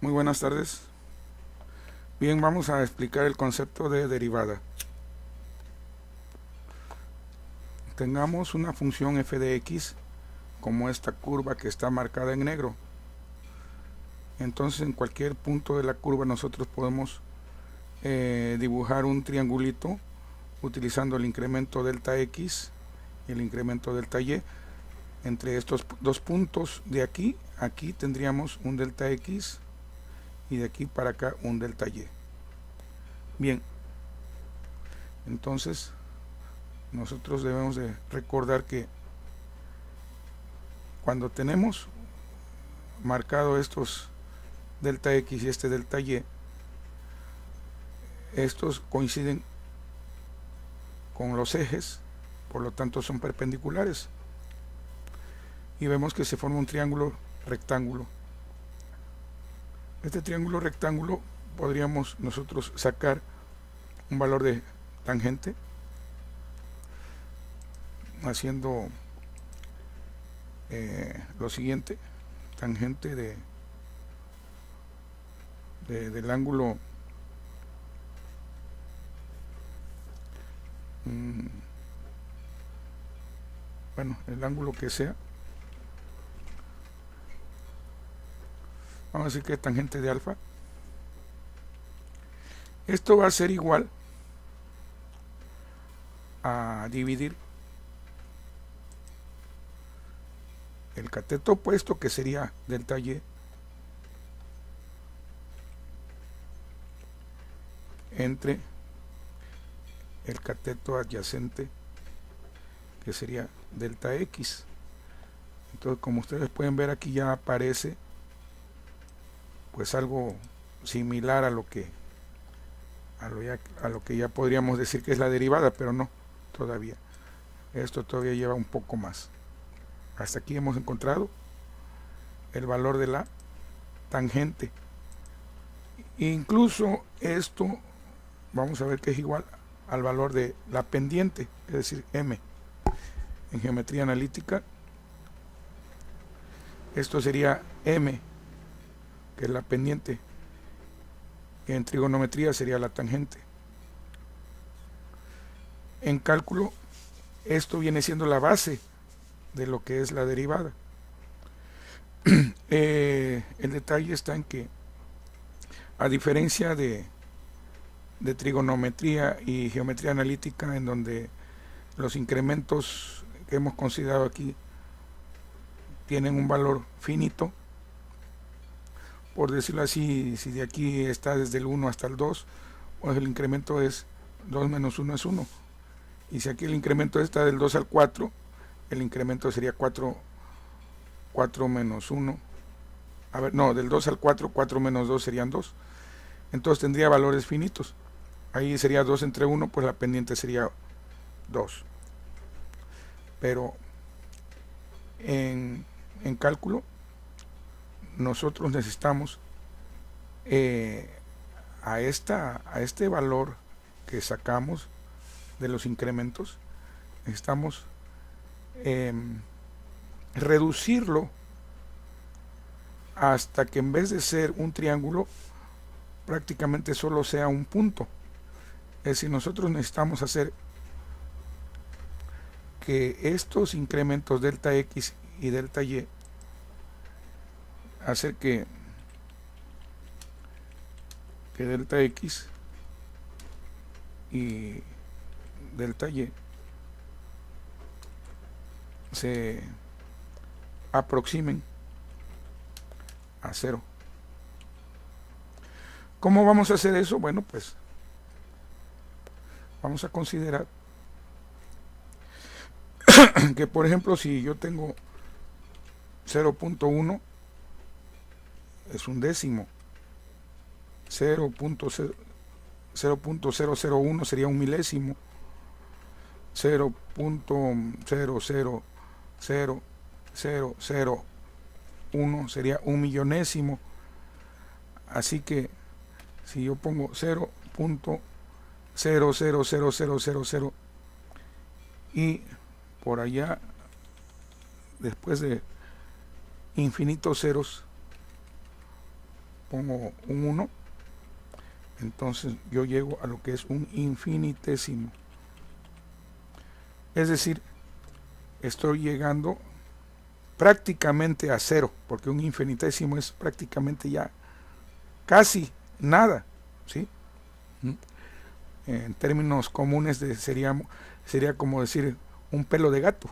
Muy buenas tardes. Bien, vamos a explicar el concepto de derivada. Tengamos una función f de x como esta curva que está marcada en negro. Entonces en cualquier punto de la curva nosotros podemos dibujar un triangulito utilizando el incremento delta x y el incremento delta y. Entre estos dos puntos de aquí tendríamos un delta x y de aquí para acá un delta y. Bien, entonces nosotros debemos de recordar que cuando tenemos marcado estos delta x y este delta y, estos coinciden con los ejes, por lo tanto son perpendiculares, y vemos que se forma un triángulo rectángulo. Este triángulo rectángulo podríamos nosotros sacar un valor de tangente haciendo lo siguiente: tangente del ángulo bueno, el ángulo que sea, vamos a decir que es tangente de alfa. Esto va a ser igual a dividir el cateto opuesto, que sería delta y, entre el cateto adyacente, que sería delta x. Entonces, como ustedes pueden ver, aquí ya aparece pues algo similar a lo que ya podríamos decir que es la derivada, pero no, todavía. Esto todavía lleva un poco más. Hasta aquí hemos encontrado el valor de la tangente. Incluso esto vamos a ver que es igual al valor de la pendiente, es decir, m. En geometría analítica esto sería m, que es la pendiente, y en trigonometría sería la tangente. En cálculo esto viene siendo la base de lo que es la derivada. El detalle está en que, a diferencia de trigonometría y geometría analítica, en donde los incrementos que hemos considerado aquí tienen un valor finito, por decirlo así, si de aquí está desde el 1 hasta el 2, pues el incremento es 2 menos 1 es 1. Y si aquí el incremento está del 2 al 4, el incremento sería 4 menos 1. A ver, no, del 2 al 4, 4 menos 2 serían 2. Entonces tendría valores finitos. Ahí sería 2 entre 1, pues la pendiente sería 2. Pero en cálculo nosotros necesitamos a este valor que sacamos de los incrementos, necesitamos reducirlo hasta que, en vez de ser un triángulo, prácticamente solo sea un punto. Es decir, nosotros necesitamos hacer que estos incrementos delta x y delta y, hacer que delta x y delta y se aproximen a cero. ¿Cómo vamos a hacer eso? Bueno, pues vamos a considerar que, por ejemplo, si yo tengo 0.1 es un décimo, 0.001 sería un milésimo, 0.0000001 sería un millonésimo. Así que si yo pongo 0.00000 y por allá, después de infinitos ceros, pongo un 1, entonces yo llego a lo que es un infinitésimo. Es decir, estoy llegando prácticamente a cero, porque un infinitésimo es prácticamente ya casi nada, ¿sí? En términos comunes sería como decir un pelo de gato.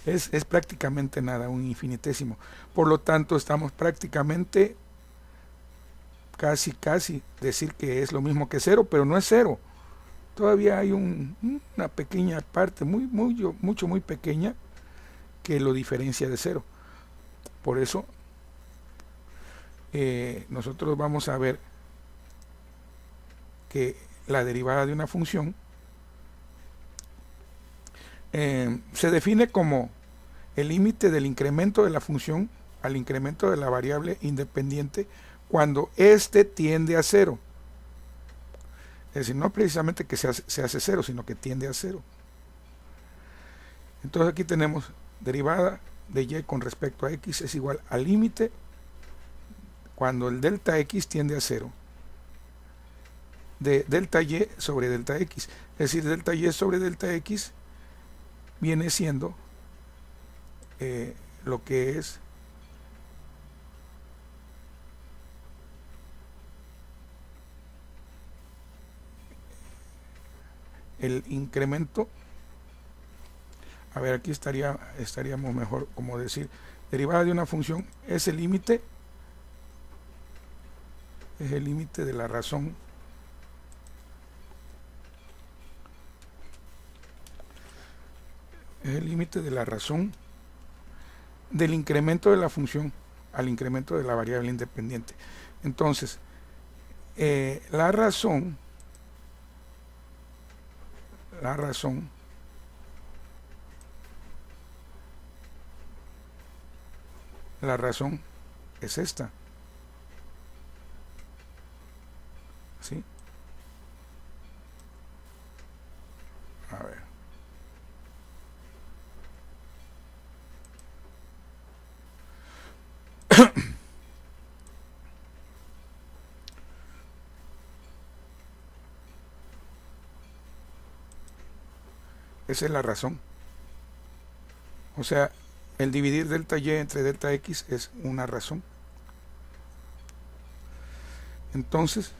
Es prácticamente nada, un infinitésimo. Por lo tanto, estamos prácticamente casi decir que es lo mismo que cero, pero no es cero. Todavía hay una pequeña parte, muy pequeña, que lo diferencia de cero. Por eso nosotros vamos a ver que la derivada de una función se define como el límite del incremento de la función al incremento de la variable independiente cuando éste tiende a cero. Es decir, no precisamente que se hace cero, sino que tiende a cero. Entonces aquí tenemos derivada de y con respecto a x es igual al límite cuando el delta x tiende a cero de delta y sobre delta x. Es decir, delta y sobre delta x viene siendo lo que es el incremento. A ver, aquí estaríamos mejor como decir derivada de una función es el límite de la razón del incremento de la función al incremento de la variable independiente. Entonces, la razón es esta, ¿sí? A ver. Esa es la razón. O sea, el dividir delta y entre delta x es una razón. Entonces,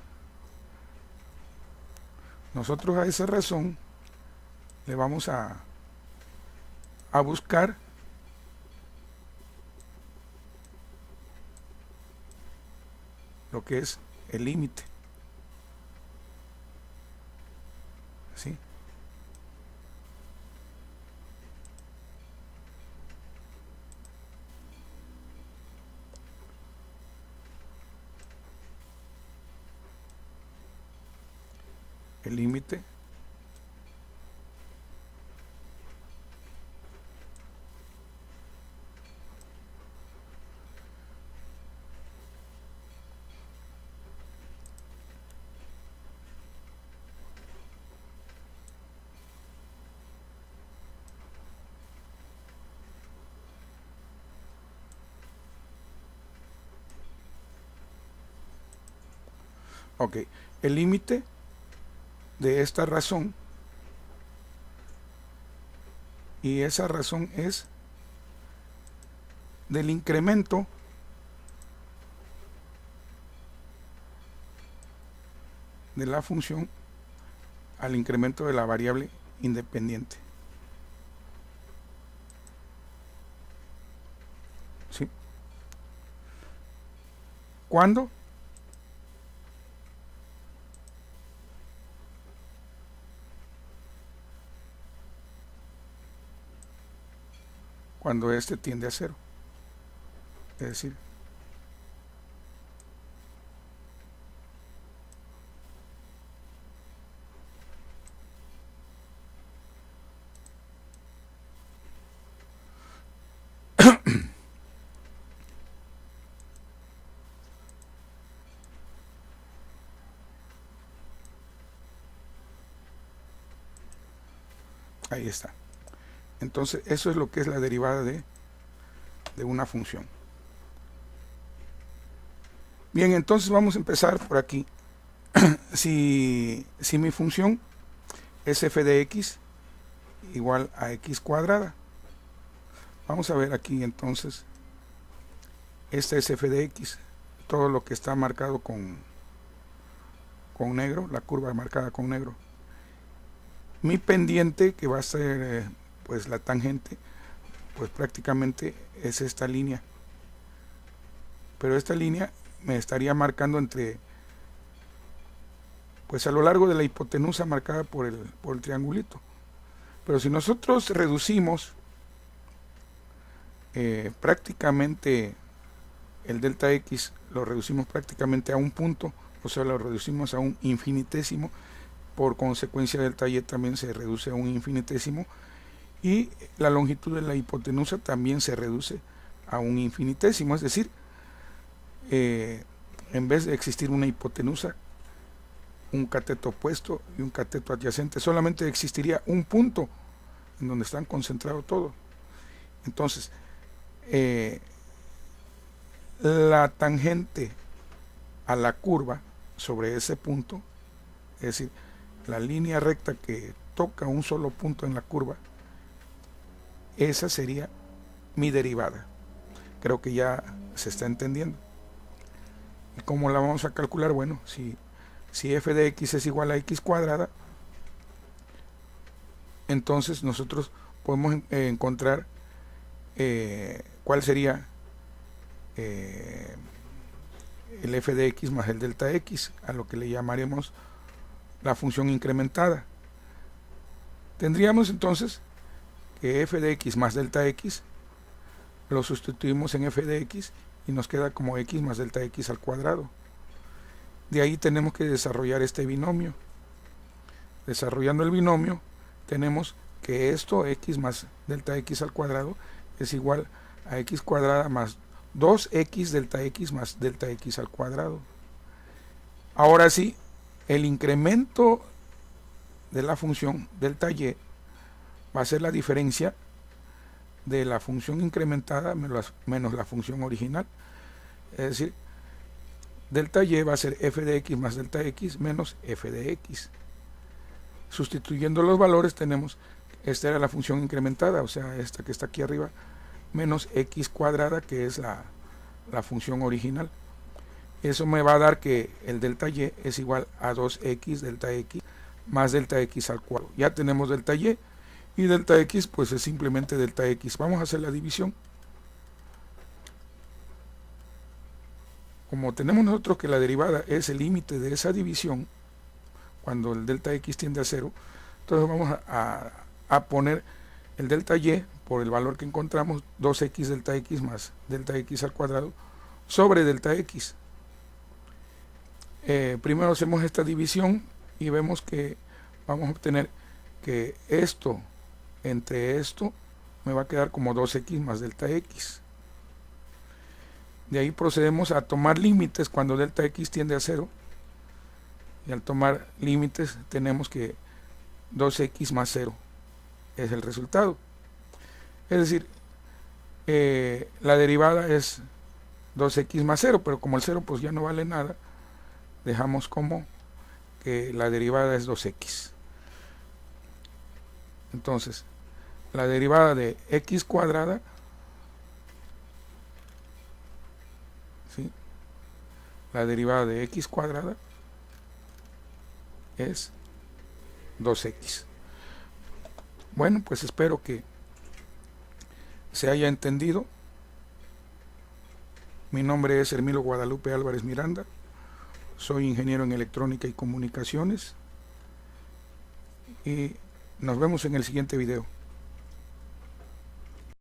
nosotros a esa razón le vamos a buscar lo que es el límite, ¿sí? El límite ok, el límite de esta razón, y esa razón es del incremento de la función al incremento de la variable independiente, ¿sí? ¿Cuándo? Cuando este tiende a cero. Es decir, ahí está. Entonces, eso es lo que es la derivada de una función. Bien, entonces vamos a empezar por aquí. si mi función es f de x igual a x cuadrada, vamos a ver aquí entonces, esta es f de x, todo lo que está marcado con negro, la curva marcada con negro. Mi pendiente, que va a ser pues la tangente, pues prácticamente es esta línea, pero esta línea me estaría marcando entre, pues a lo largo de la hipotenusa marcada por el triangulito. Pero si nosotros reducimos prácticamente el delta x, lo reducimos prácticamente a un punto, o sea, lo reducimos a un infinitésimo, por consecuencia delta y también se reduce a un infinitésimo, y la longitud de la hipotenusa también se reduce a un infinitésimo, es decir, en vez de existir una hipotenusa, un cateto opuesto y un cateto adyacente, solamente existiría un punto en donde están concentrados todos. Entonces, la tangente a la curva sobre ese punto, es decir, la línea recta que toca un solo punto en la curva, esa sería mi derivada. Creo que ya se está entendiendo. ¿Y cómo la vamos a calcular? Bueno, si f de x es igual a x cuadrada, entonces nosotros podemos encontrar cuál sería el f de x más el delta x, a lo que le llamaremos la función incrementada. Tendríamos entonces que f de x más delta x lo sustituimos en f de x y nos queda como x más delta x al cuadrado. De ahí tenemos que desarrollar este binomio. Desarrollando el binomio, tenemos que esto, x más delta x al cuadrado, es igual a x cuadrada más 2x delta x más delta x al cuadrado. Ahora sí, el incremento de la función delta y va a ser la diferencia de la función incrementada menos la función original. Es decir, delta y va a ser f de x más delta x menos f de x. Sustituyendo los valores tenemos, esta era la función incrementada, o sea, esta que está aquí arriba, menos x cuadrada, que es la función original. Eso me va a dar que el delta y es igual a 2x delta x más delta x al cuadrado. Ya tenemos delta y delta x pues es simplemente delta x. Vamos a hacer la división. Como tenemos nosotros que la derivada es el límite de esa división, cuando el delta x tiende a 0, entonces vamos a poner el delta y por el valor que encontramos, 2x delta x más delta x al cuadrado, sobre delta x. Primero hacemos esta división y vemos que vamos a obtener que esto entre esto me va a quedar como 2x más delta x. De ahí procedemos a tomar límites cuando delta x tiende a 0, y al tomar límites tenemos que 2x más 0 es el resultado. Es decir, la derivada es 2x más 0, pero como el 0 pues ya no vale nada, dejamos como que la derivada es 2x. Entonces, la derivada de x cuadrada, ¿sí? La derivada de x cuadrada es 2x. Bueno, pues espero que se haya entendido. Mi nombre es Hermilo Guadalupe Álvarez Miranda. Soy ingeniero en electrónica y comunicaciones. Y nos vemos en el siguiente video.